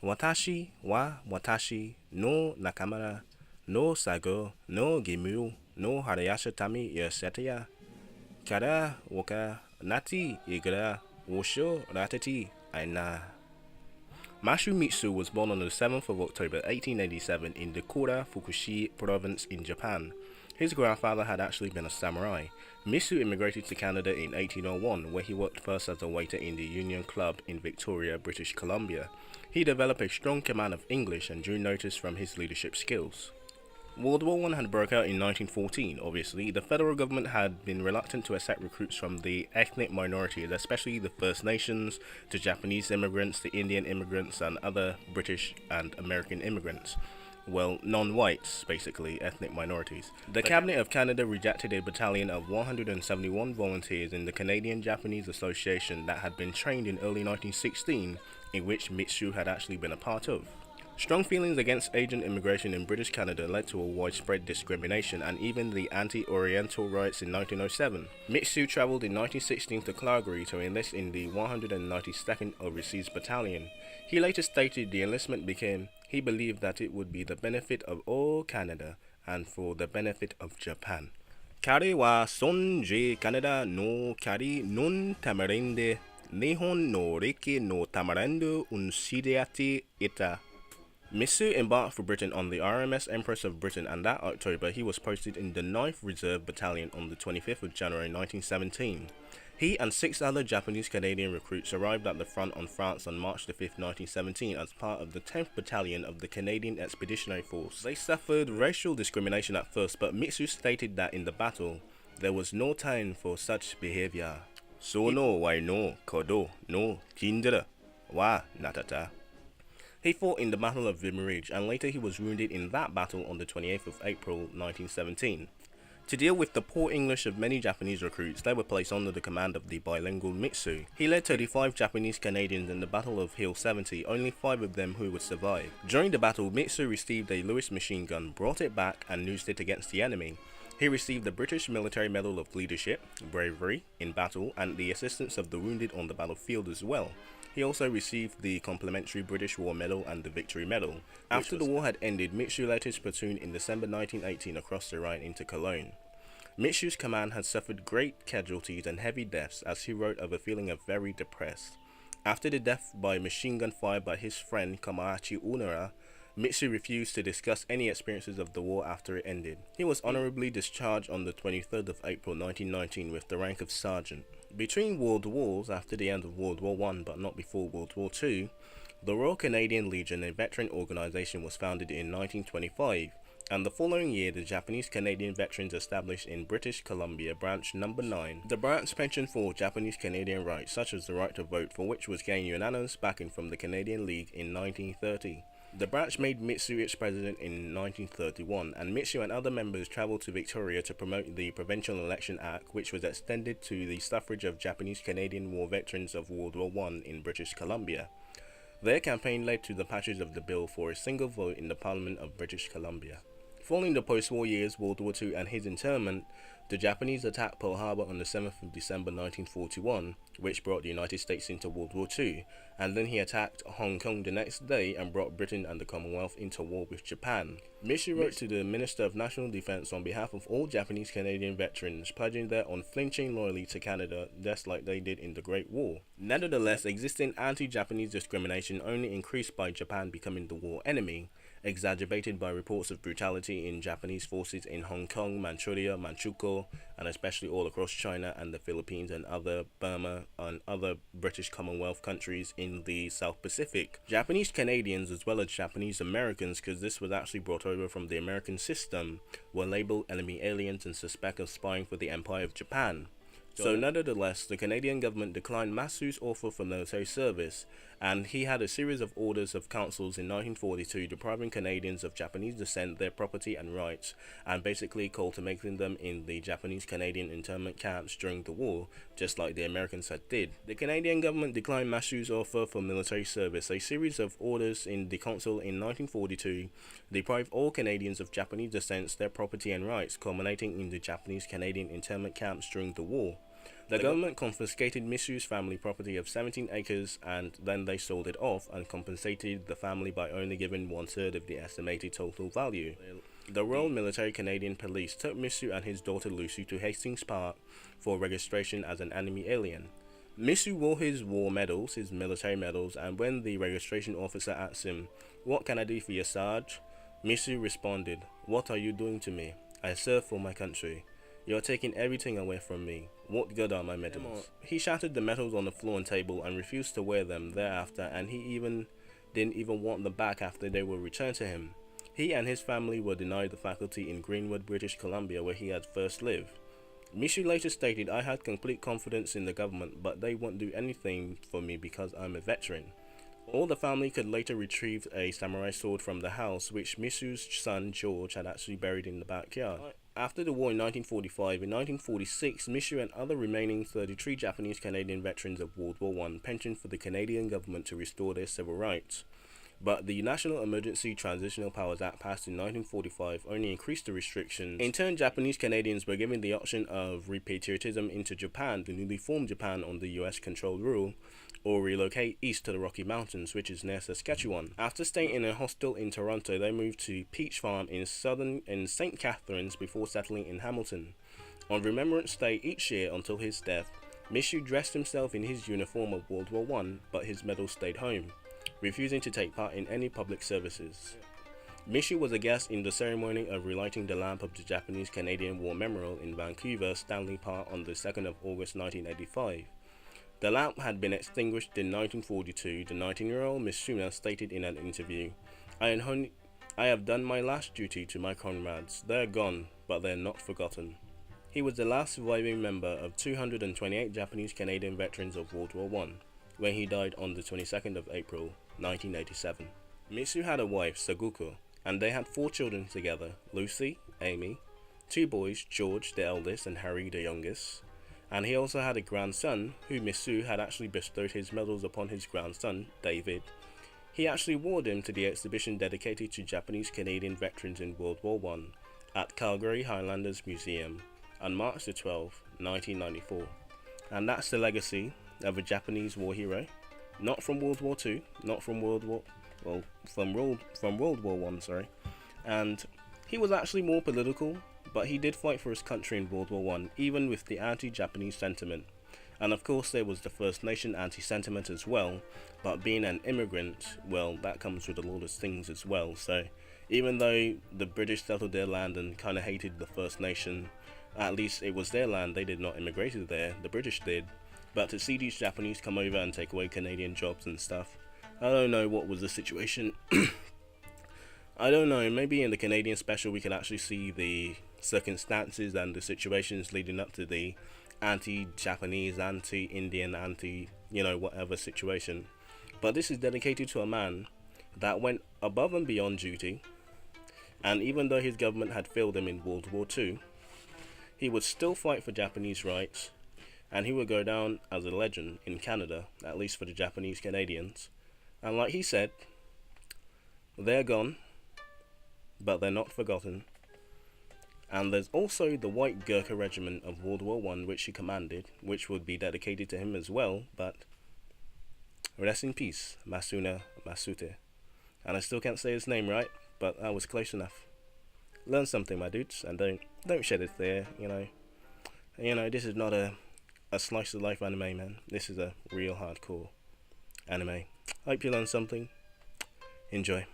Watashi wa watashi no nakamara no sago no gimu no harayasha tami yasetia kara waka nati igara wosho ratati aina. Masumi Mitsui was born on the 7th of October 1887 in the Kura Fukushi province in Japan. His grandfather had actually been a samurai. Mitsui immigrated to Canada in 1801, where he worked first as a waiter in the Union Club in Victoria, British Columbia. He developed a strong command of English and drew notice from his leadership skills. World War I had broke out in 1914. Obviously, the federal government had been reluctant to accept recruits from the ethnic minorities, especially the First Nations, the Japanese immigrants, the Indian immigrants, and other British and American immigrants. Well, non-whites, basically, ethnic minorities. The Cabinet of Canada rejected a battalion of 171 volunteers in the Canadian-Japanese Association that had been trained in early 1916, in which Mitsui had actually been a part of. Strong feelings against Asian immigration in British Canada led to a widespread discrimination and even the anti-Oriental riots in 1907. Mitsui travelled in 1916 to Calgary to enlist in the 192nd Overseas Battalion. He later stated the enlistment became, he believed that it would be the benefit of all Canada and for the benefit of Japan. Kare wa sonje Canada no kari non tamarende Nihon no riki no tamarandu un sideati ita. Mitsui embarked for Britain on the RMS Empress of Britain, and that October he was posted in the 9th Reserve Battalion on the 25th of January 1917. He and 6 other Japanese Canadian recruits arrived at the front on France on March the 5th, 1917 as part of the 10th Battalion of the Canadian Expeditionary Force. They suffered racial discrimination at first, but Mitsui stated that in the battle, there was no time for such behavior. So no wai no kodo no kindera wa natata. He fought in the Battle of Vimy and later he was wounded in that battle on the 28th of April 1917. To deal with the poor English of many Japanese recruits, they were placed under the command of the bilingual Mitsui. He led 35 Japanese Canadians in the Battle of Hill 70, only 5 of them who would survive. During the battle, Mitsui received a Lewis machine gun, brought it back and used it against the enemy. He received the British Military Medal of Leadership, Bravery, in battle and the assistance of the wounded on the battlefield as well. He also received the complimentary British War Medal and the Victory Medal. After the war had ended, Mitsui led his platoon in December 1918 across the Rhine into Cologne. Mitsui's command had suffered great casualties and heavy deaths, as he wrote of a feeling of very depressed. After the death by machine gun fire by his friend Kamahachi Unara, Mitsui refused to discuss any experiences of the war after it ended. He was honorably discharged on the 23rd of April 1919 with the rank of sergeant. Between world wars, after the end of World War I but not before World War II, the Royal Canadian Legion, a veteran organisation, was founded in 1925, and the following year the Japanese Canadian Veterans established in British Columbia Branch No. 9. The branch pensioned for Japanese Canadian rights, such as the right to vote, for which was gained unanimous backing from the Canadian League in 1930. The branch made Mitsui its president in 1931, and Mitsui and other members travelled to Victoria to promote the Provincial Election Act, which was extended to the suffrage of Japanese Canadian war veterans of World War I in British Columbia. Their campaign led to the passage of the bill for a single vote in the Parliament of British Columbia. Following the post-war years, World War II and his internment, the Japanese attacked Pearl Harbor on the 7th of December 1941, which brought the United States into World War II, and then he attacked Hong Kong the next day and brought Britain and the Commonwealth into war with Japan. Mitsui wrote to the Minister of National Defense on behalf of all Japanese Canadian veterans, pledging their unflinching loyalty to Canada just like they did in the Great War. Nevertheless, existing anti-Japanese discrimination only increased by Japan becoming the war enemy, exacerbated by reports of brutality in Japanese forces in Hong Kong, Manchuria, Manchukuo, and especially all across China and the Philippines and other Burma and other British Commonwealth countries in the South Pacific. Japanese Canadians, as well as Japanese Americans, because this was actually brought over from the American system, were labeled enemy aliens and suspected of spying for the Empire of Japan. So nevertheless, the Canadian government declined Mitsui's offer for military service, and he had a series of orders of councils in 1942 depriving Canadians of Japanese descent their property and rights, and basically cultivating them in the Japanese Canadian internment camps during the war, just like the Americans had did. The Canadian government declined Mitsui's offer for military service. A series of orders in the council in 1942 deprived all Canadians of Japanese descent their property and rights, culminating in the Japanese Canadian internment camps during the war. The government confiscated Mitsui's family property of 17 acres and then they sold it off and compensated the family by only giving 1/3 of the estimated total value. The Royal Military Canadian Police took Mitsui and his daughter Lucy to Hastings Park for registration as an enemy alien. Mitsui wore his war medals, his military medals, and when the registration officer asked him, "What can I do for you, Sarge?" Mitsui responded, "What are you doing to me? I serve for my country. You're taking everything away from me. What good are my medals?" He shattered the medals on the floor and table and refused to wear them thereafter, and he didn't even want them back after they were returned to him. He and his family were denied the faculty in Greenwood, British Columbia, where he had first lived. Mitsui later stated, "I had complete confidence in the government, but they won't do anything for me because I'm a veteran." All the family could later retrieve a samurai sword from the house, which Mitsui's son George had actually buried in the backyard. After the war in 1945, in 1946, Mitsui and other remaining 33 Japanese Canadian veterans of World War I pensioned for the Canadian government to restore their civil rights. But the National Emergency Transitional Powers Act passed in 1945 only increased the restrictions. In turn, Japanese Canadians were given the option of repatriatism into Japan, the newly formed Japan under US-controlled rule, or relocate east to the Rocky Mountains, which is near Saskatchewan. After staying in a hostel in Toronto, they moved to Peach Farm in St. Catharines before settling in Hamilton. On Remembrance Day each year until his death, Mitsui dressed himself in his uniform of World War I, but his medal stayed home, refusing to take part in any public services. Mitsui was a guest in the ceremony of relighting the lamp of the Japanese-Canadian War Memorial in Vancouver, Stanley Park on the 2nd of August 1985. The lamp had been extinguished in 1942. The 19-year-old Misuna stated in an interview, I have done my last duty to my comrades. They're gone, but they're not forgotten." He was the last surviving member of 228 Japanese-Canadian veterans of World War I, when he died on the 22nd of April, 1987. Mitsui had a wife, Saguko, and they had 4 children together, Lucy, Amy, 2 boys, George, the eldest, and Harry, the youngest. And he also had a grandson, who Mitsui had actually bestowed his medals upon his grandson, David. He actually wore them to the exhibition dedicated to Japanese Canadian veterans in World War I at Calgary Highlanders Museum on March the 12th, 1994. And that's the legacy of a Japanese war hero, not from World War II, not from World War I, sorry. And he was actually more political, but he did fight for his country in World War I, even with the anti-Japanese sentiment. And of course there was the First Nation anti-sentiment as well, but being an immigrant, well, that comes with a lot of things as well. So even though the British settled their land and kind of hated the First Nation, at least it was their land, they did not immigrate there, the British did. But to see these Japanese come over and take away Canadian jobs and stuff, I don't know what was the situation. I don't know, maybe in the Canadian special we could actually see the circumstances and the situations leading up to the anti-Japanese, anti-Indian, whatever situation. But this is dedicated to a man that went above and beyond duty, and even though his government had failed him in World War II, he would still fight for Japanese rights, and he would go down as a legend in Canada, at least for the Japanese Canadians. And like he said, they're gone, but they're not forgotten. And there's also the White Gurkha Regiment of World War I, which he commanded, which would be dedicated to him as well, but rest in peace, Masumi Mitsui. And I still can't say his name right, but I was close enough. Learn something, my dudes, and don't shed it there, this is not a slice of life anime, man. This is a real hardcore anime. Hope you learned something. Enjoy.